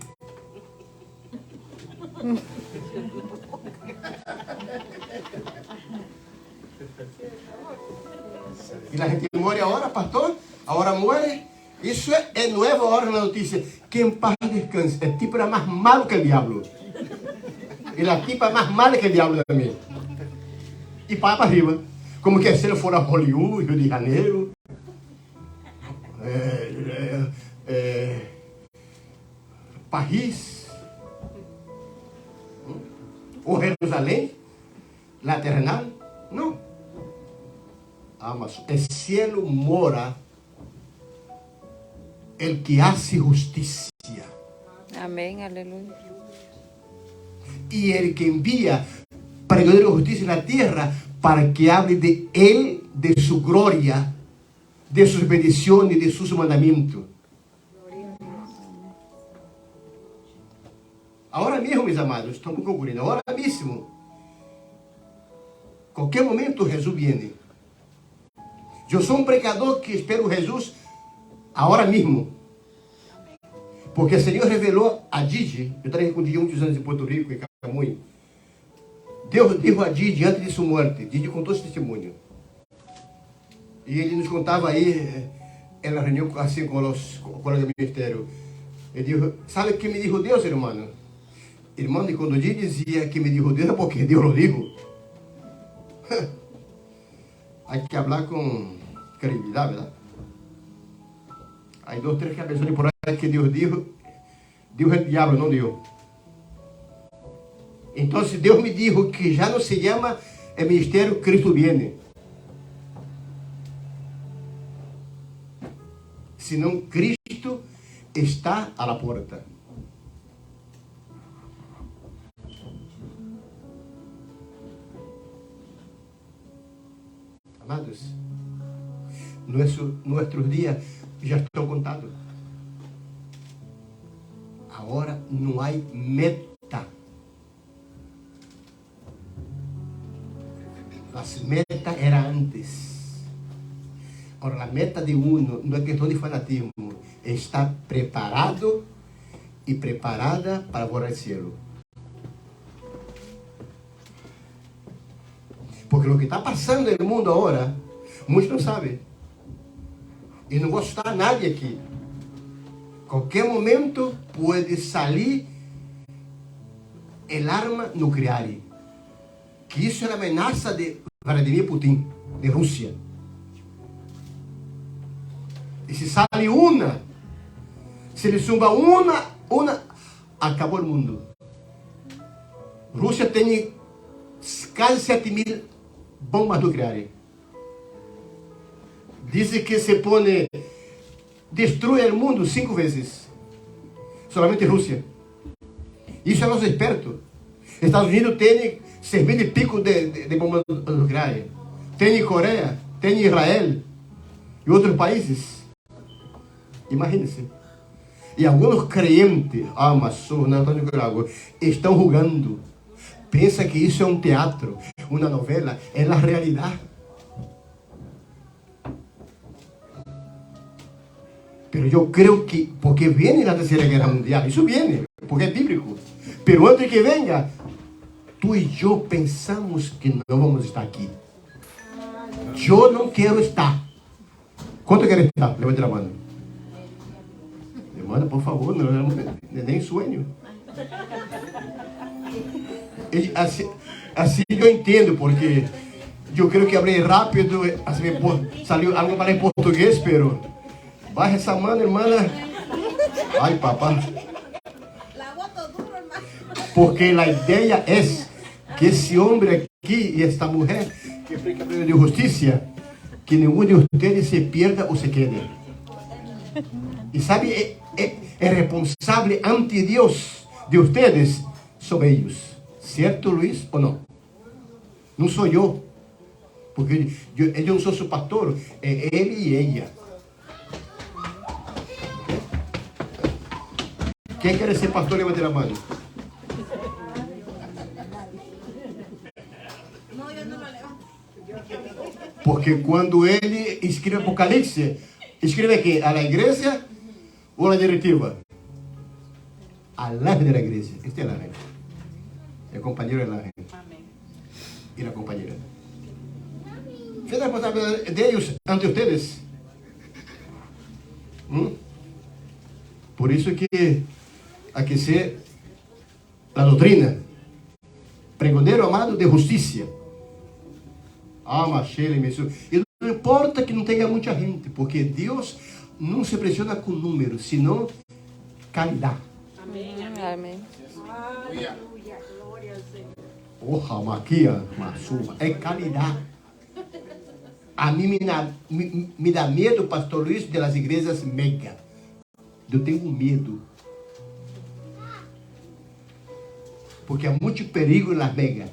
E a gente morre agora, pastor, agora morre. Isso é nova hora na notícia. Que em paz descanse. É tipo era mais malo que o diabo. E a tipa é mais mala que o diabo também. E para arriba. Como que se ele for a Hollywood, Rio de Janeiro, Paris, ou Jerusalém, la terrenal, não. Ah, mas el cielo mora el que hace justicia. Amém, aleluia. Y el que envía pregonar justicia en la tierra para que hable de él, de su gloria, de sus bendiciones, de sus mandamientos. Ahora mismo, mis amados, estamos concluyendo. Ahora mismo, qualquer momento Jesús viene. Yo soy un predicador que espero Jesús ahora mismo. Porque el Señor reveló a Gigi, yo traje con Gigi muchos años en Puerto Rico, en Camuy. Deus dijo a Gigi antes de sua morte, Gigi contou esse testemunho. E ele nos contava aí, na reunião assim com os colegas do ministério. Ele disse, sabe o que me dijo Deus, irmão? Irmão, e quando Gigi dizia que me dijo Deus, é porque Deus lo dijo. Hay que hablar com credibilidade, ¿verdad? Hay 2, 3 cabeçones por aí que Deus dijo. Deus é o diabo, não Deus. Então, Deus me dijo que já não se chama Ministério Cristo Viene, senão Cristo está à la porta. Amados, nossos dias já estão contados. Agora não há meta. As metas eram antes. Agora, a meta de uno não é questão de fanatismo. É estar preparado e preparada para voar ao céu. Porque o que está passando no mundo agora, muitos não sabem. E não vou assustar a nadie aqui. Qualquer momento pode sair el arma nuclear. Que isso é a ameaça de Vladimir Putin, de Rússia. E se sai uma, se ele zumba uma, acabou o mundo. Rússia tem quase 7.000 bombas nucleares. Dizem que se põe, destrói o mundo 5 vezes. Solamente Rússia. Isso é nosso experto. Estados Unidos tem 6.000 e pico de bombas nucleares. Tem Coreia, tem Israel e outros países. Imagine-se. E alguns crentes, estão jogando. Pensa que isso é um teatro, uma novela. É a realidade. Pero eu creio que, porque vem a terceira guerra mundial, isso vem, porque é bíblico. Pero antes que venha, tu e eu pensamos que não vamos estar aqui. Eu não quero estar. Quanto quer estar? Levante a mão. Levanta, por favor, não é nem sonho. Assim eu entendo, porque eu creio que abri rápido, assim, saiu algo para em português, pero baixa essa mão, irmã. Ai, papá. Porque a ideia é que esse homem aqui e esta mulher que fica de justiça, que nenhum de vocês se pierda ou se quede. E sabe, é responsável ante Deus de vocês sobre eles. Certo, Luiz, ou não? Não sou eu. Porque eu não sou seu pastor, é ele e ela. Quem quer ser pastor, levante a mão. Porque quando ele escreve Apocalipse, escreve aqui, a la igreja ou a la diretiva? A la de la igreja. Este é a la. É companheiro de la. Amém. y la compañera. Es la responsabilidad de ellos ante ustedes. Por eso que hay que ser la doctrina. Pregonero amado de justicia. Sheila, e não importa que não tenha muita gente, porque Deus não se pressiona com números, senão qualidade. Amém. Amém. Aleluia. Glória ao Senhor. Porra, maquia, maçuma, é qualidade. A mim me dá medo, pastor Luiz, das igrejas mega. Eu tenho medo. Porque há muito perigo nas megas.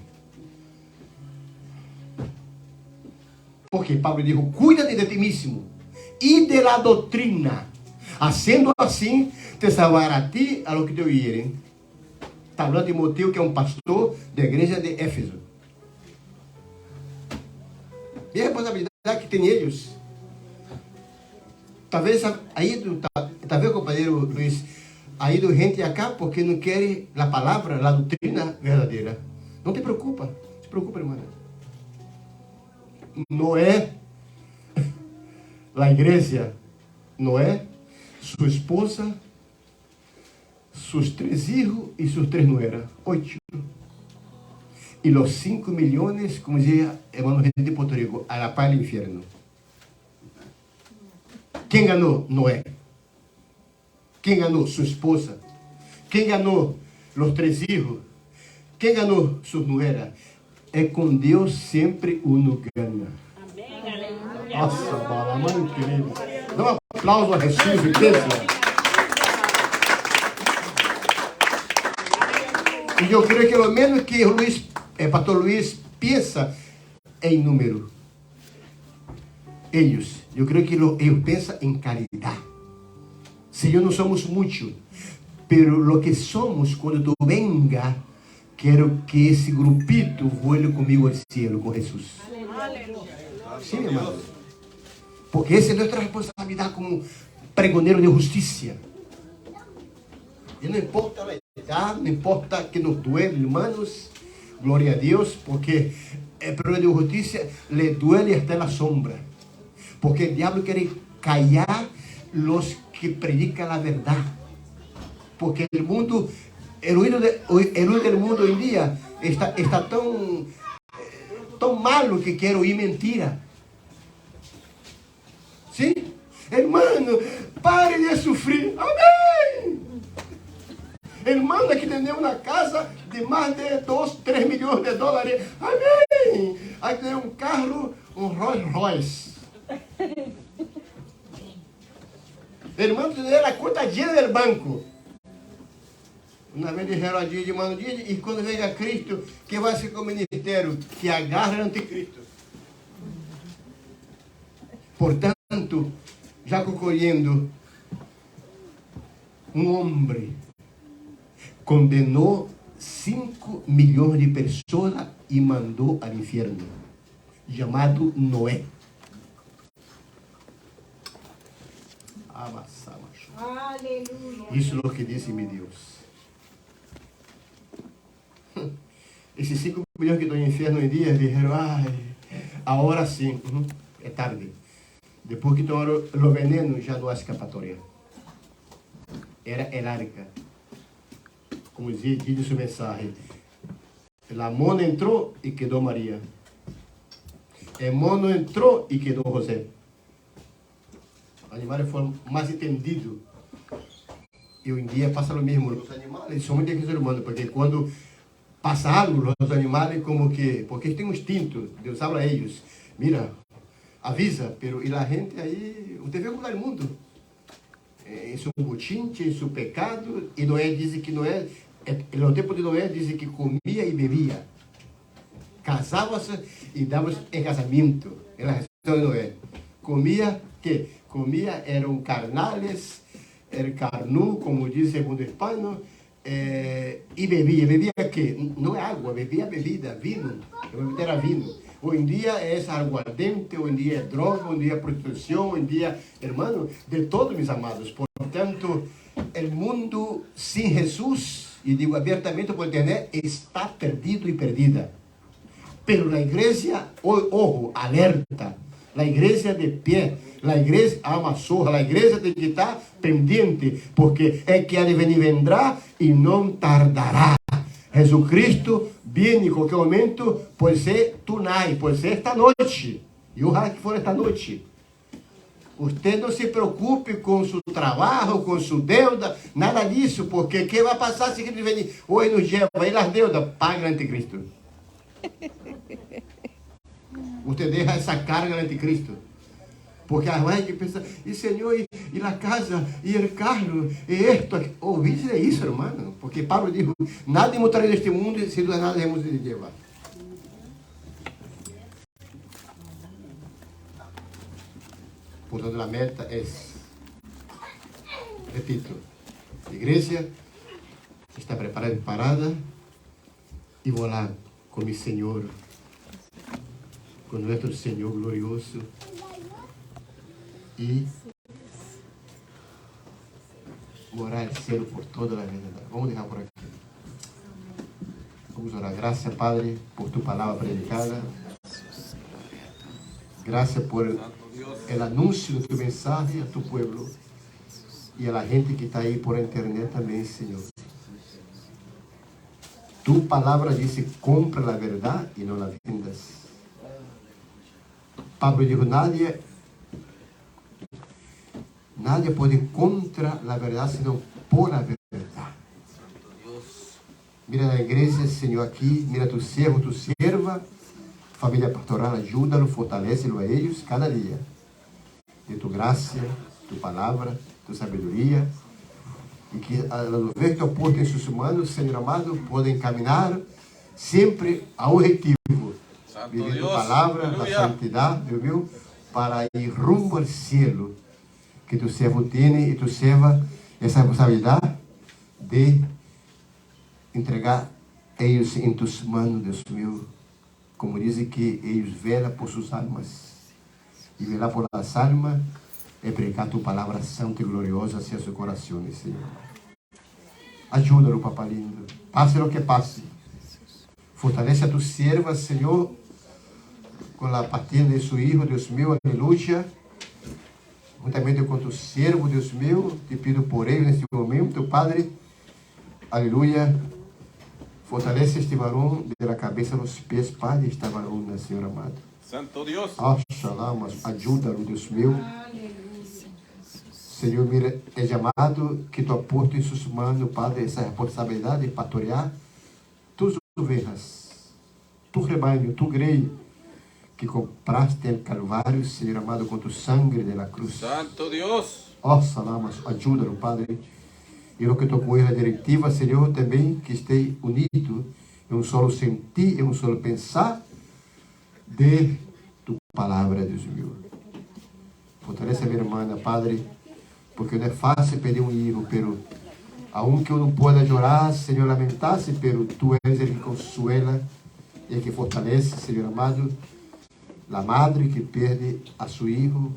Porque Pablo dijo, cuida de ti mismo y de la doctrina. Haciendo así, te salvará a ti a lo que te oyeren. Está hablando de Timoteo, que é pastor da igreja de Éfeso. E a responsabilidade que tem eles. Talvez companheiro Luiz, ha ido gente acá porque não quer a palavra, a doutrina verdadeira. Não te preocupa. Se preocupa, irmã. Noé, a igreja, Noé, sua esposa, seus 3 hijos e suas 3 nueras, 8. E os 5 milhões, como dizia hermano de Puerto Rico, a la paz del infierno. Quem ganhou? Noé. Quem ganhou? Sua esposa. Quem ganhou? Os 3 hijos. Quem ganhou? Suas nueras. É com Deus sempre uno ganha. Amém. Aleluia. Nossa, bala, mano querido. Dá um aplauso a Recife, pensa. E eu creio que pelo menos que pastor Luiz pensa em número. Eu creio que eles pensam em caridade. Senhor, não somos muitos, pero lo que somos quando tu venga, quero que esse grupito voe comigo ao cielo com Jesus. Aleluia. Sim, meu irmão. Porque essa é nossa responsabilidade como pregoneiro de justiça. E não importa a idade, não importa que nos duele, irmãos. Glória a Deus, porque el pregoneiro de justiça le duele até na sombra. Porque o diabo quer callar los que predican a verdade. Porque o mundo, o ruído del mundo hoje em dia está tão malo que quer oír mentira. Sim? Hermano, pare de sofrer. Amém! Hermano, aqui tem uma casa de mais de 2, 3 milhões de dólares. Amém! Aqui tem um carro, um Rolls Royce. Hermano, tem a conta llena del banco. Uma vez disseram a dia de mano dia, e quando venha Cristo, que vai ser com o ministério que agarra o anticristo. Portanto, já concluindo, um homem condenou 5 milhões de pessoas e mandou ao inferno, chamado Noé. Aleluia. Isso é o que disse meu Deus. Esses 5 milhões que estão no inferno em dia disseram, agora sim, é tarde. Depois que tomaram o veneno, já não há escapatória. Era elárgica. Como diz sua mensagem. A mono entrou e quedou Maria. El mono entrou e quedou José. Os animais foram mais entendidos. E hoje em dia passa o mesmo. Os animais são muito que ser humano, porque quando passa algo, os animais como que... Porque eles têm um instinto. Deus habla a eles. Mira, avisa, pero e a gente aí... Você vê como é o mundo. Em seu bochinche, em seu pecado. E Noé diz que Noé... No tempo de Noé diz que comia e bebia. Casava-se e dava em casamento. Era a questão de Noé. Comia, que? Comia eram carnales, era carnu, como diz segundo o hispano, e bebia. Bebia que? Não é água, bebia bebida, vinho. Era vinho. Hoje em dia é aguardente, hoje em dia é droga, hoje em dia é prostituição, hoje em dia, hermano, de todos, meus amados. Portanto, o mundo sem Jesus, e digo abertamente por internet, está perdido e perdida. Pero la iglesia, ojo, alerta. La iglesia de pé, la iglesia amassorra, la iglesia tem que estar pendente, porque é que há de venir vendrá e não tardará. Jesucristo viene em qualquer momento, pode ser tonight, pode ser esta noite. E ojalá que for esta noite. Você não se preocupe com seu trabalho, com sua deuda, nada disso, porque o que vai passar se ele venir hoje nos lleva aí as deudas, paga o anticristo. Você deixa essa carga no anticristo. Porque a mãe que pensa, e Senhor, e a casa, e o carro, e esto. Ouviste isso, irmão? Porque Paulo diz, nada mutará neste mundo, se do nada hemos de levar. Portanto, a meta é, repito, a igreja está preparada e vou lá com o Senhor, com nosso Senhor glorioso e morar no céu por toda a vida. Vamos deixar por aqui. Vamos orar. Graças, Padre, por tu palavra predicada. Graças por o anúncio de tu mensagem a tu pueblo e a gente que está aí por internet também, Senhor. Tu palavra disse, compra a verdade e não a vendas. Pablo dijo, nadie pode ir contra a verdade, senão por a verdade. Mira a igreja, Senhor, aqui, mira tu servo, tu serva, família pastoral, ajuda-lo, fortalece-lo a eles cada dia. De tu graça, tu palavra, tu sabedoria, e que ao ver que o posto em seus humanos, Senhor amado, podem caminhar sempre ao objetivo. Viver tu palavra, a santidade, Deus meu, para ir rumbo ao cielo, que tu servo tem e tu serva essa responsabilidade de entregar eles em tus manos, Deus meu, como dizem que eles velam por suas almas, e velar por as almas é pregar tu palavra santa e gloriosa hacia seus corações, Senhor. Ajuda-lo, Papai lindo, passe o que passe, fortalece a tu serva, Senhor, com a partida de seu Filho, Deus meu, aleluia. Juntamente com tu servo, Deus meu, te pido por ele neste momento, Padre, aleluia. Fortalece este varão da cabeça aos pés, Padre, esta varona, Senhor amado. Santo Deus. Oxalá, mas ajuda-lo, Deus meu. Senhor, mira, é chamado que tu aporte em suas mãos, Padre, essa responsabilidade de pastorear tus ovelhas, tu rebanho, tu grei, que compraste el Calvário, Senhor amado, com tu sangue de la cruz. Santo Deus. Oxalá, mas ajuda-lo, Padre. E o que tocou a diretiva, Senhor, também que esteja unido em um solo sentir, em um solo pensar de tu palavra, Deus meu. Fortalece a minha irmã, Padre, porque não é fácil pedir um hijo, pero aunque eu não pueda chorar, Senhor, lamentar-se, pero tu és ele que consuela e que fortalece, Senhor amado, a madre que perde a seu filho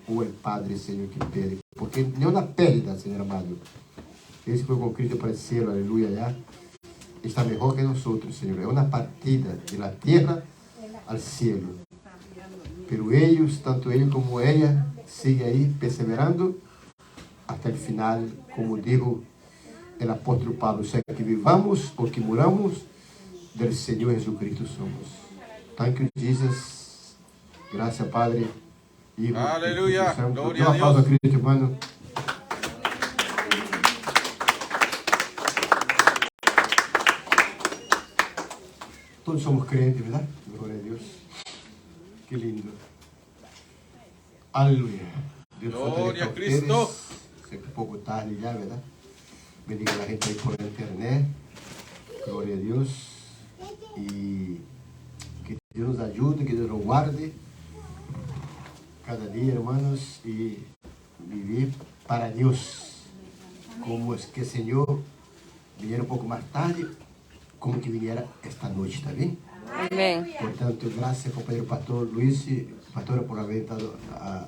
ou o padre, Senhor, que perde. Porque nenhuma pérdida, Senhor amado. Esse foi com Cristo para o céu, aleluia, já está melhor que nós outros, Senhor. É uma partida de la terra ao céu. Pero eles, tanto ele como ela, seguem aí perseverando até o final, como dijo o apóstolo Pablo, seja que vivamos ou que moramos, do Senhor Jesus somos. Thank you, Jesus. Graças, Padre. Hijo, Aleluia. Glória a a Deus. Deus. Cristo, irmão. Todos somos crentes, verdade? Glória a Deus. Que lindo. Aleluia. Deus Glória a ustedes. Cristo. Sempre um pouco tarde já, verdade? Bendiga a gente aí por internet. Glória a Deus. E que Deus nos ajude, que Deus nos guarde cada dia, hermanos, e viver para Deus. Como es que o Senhor viniera um pouco mais tarde, como que viniera esta noite, está bem? Amém. Portanto, graças, companheiro pastor Luiz, pastora, por haber dado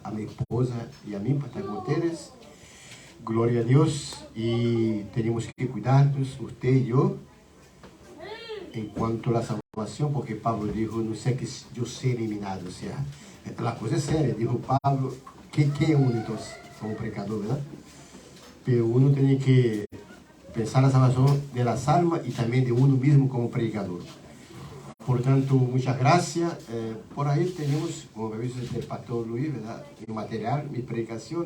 a minha esposa e a mim para estar com vocês. Glória a Deus. E temos que cuidarnos, você e eu, enquanto as salvación, porque Pablo dijo, no sé que yo sea eliminado, o sea, la cosa es seria, dijo Pablo, ¿qué es uno entonces como predicador, verdad? Pero uno tiene que pensar la salvación de las almas y también de uno mismo como predicador. Por tanto, muchas gracias. Por ahí tenemos, como habéis visto, el pastor Luis, ¿verdad? Mi material, mi predicación.